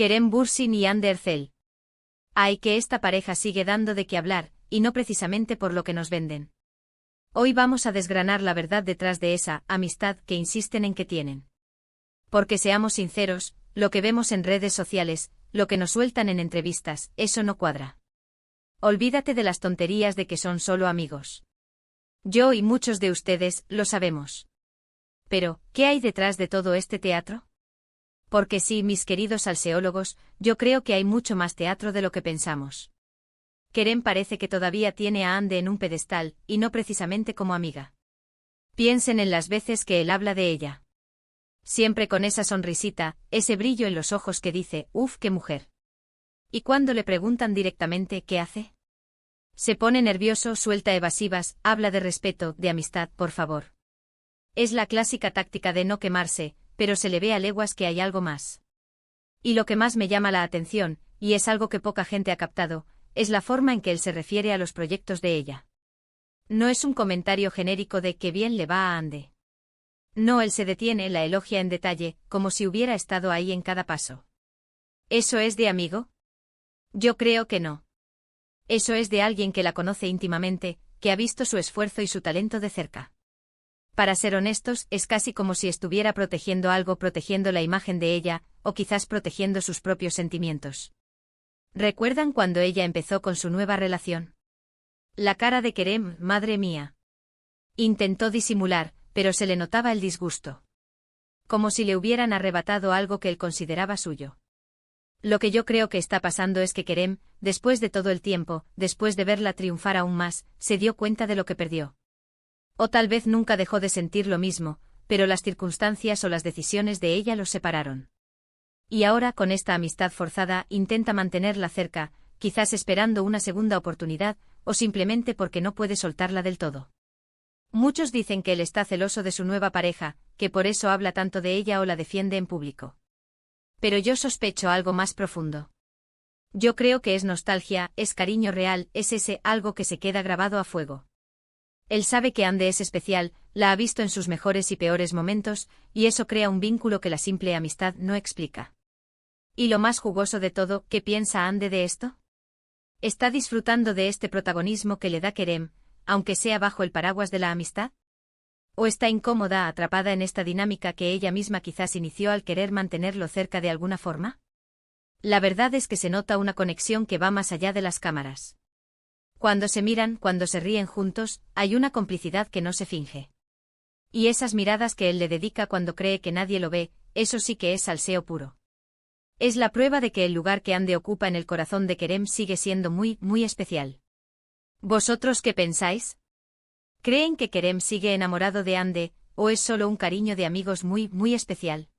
Kerem Bürsin y Hande Erçel. Ay, que esta pareja sigue dando de qué hablar, y no precisamente por lo que nos venden. Hoy vamos a desgranar la verdad detrás de esa amistad que insisten en que tienen. Porque seamos sinceros, lo que vemos en redes sociales, lo que nos sueltan en entrevistas, eso no cuadra. Olvídate de las tonterías de que son solo amigos. Yo y muchos de ustedes lo sabemos. Pero, ¿qué hay detrás de todo este teatro? Porque sí, mis queridos salseólogos, yo creo que hay mucho más teatro de lo que pensamos. Kerem parece que todavía tiene a Hande en un pedestal, y no precisamente como amiga. Piensen en las veces que él habla de ella. Siempre con esa sonrisita, ese brillo en los ojos que dice, ¡uf, qué mujer! Y cuando le preguntan directamente ¿qué hace? Se pone nervioso, suelta evasivas, habla de respeto, de amistad, por favor. Es la clásica táctica de no quemarse, pero se le ve a leguas que hay algo más. Y lo que más me llama la atención, y es algo que poca gente ha captado, es la forma en que él se refiere a los proyectos de ella. No es un comentario genérico de que bien le va a Hande. No, él se detiene, la elogia en detalle, como si hubiera estado ahí en cada paso. ¿Eso es de amigo? Yo creo que no. Eso es de alguien que la conoce íntimamente, que ha visto su esfuerzo y su talento de cerca. Para ser honestos, es casi como si estuviera protegiendo algo, protegiendo la imagen de ella, o quizás protegiendo sus propios sentimientos. ¿Recuerdan cuando ella empezó con su nueva relación? La cara de Kerem, madre mía. Intentó disimular, pero se le notaba el disgusto. Como si le hubieran arrebatado algo que él consideraba suyo. Lo que yo creo que está pasando es que Kerem, después de todo el tiempo, después de verla triunfar aún más, se dio cuenta de lo que perdió. O tal vez nunca dejó de sentir lo mismo, pero las circunstancias o las decisiones de ella los separaron. Y ahora, con esta amistad forzada, intenta mantenerla cerca, quizás esperando una segunda oportunidad, o simplemente porque no puede soltarla del todo. Muchos dicen que él está celoso de su nueva pareja, que por eso habla tanto de ella o la defiende en público. Pero yo sospecho algo más profundo. Yo creo que es nostalgia, es cariño real, es ese algo que se queda grabado a fuego. Él sabe que Hande es especial, la ha visto en sus mejores y peores momentos, y eso crea un vínculo que la simple amistad no explica. Y lo más jugoso de todo, ¿qué piensa Hande de esto? ¿Está disfrutando de este protagonismo que le da Kerem, aunque sea bajo el paraguas de la amistad? ¿O está incómoda, atrapada en esta dinámica que ella misma quizás inició al querer mantenerlo cerca de alguna forma? La verdad es que se nota una conexión que va más allá de las cámaras. Cuando se miran, cuando se ríen juntos, hay una complicidad que no se finge. Y esas miradas que él le dedica cuando cree que nadie lo ve, eso sí que es salseo puro. Es la prueba de que el lugar que Hande ocupa en el corazón de Kerem sigue siendo muy, muy especial. ¿Vosotros qué pensáis? ¿Creen que Kerem sigue enamorado de Hande, o es solo un cariño de amigos muy, muy especial?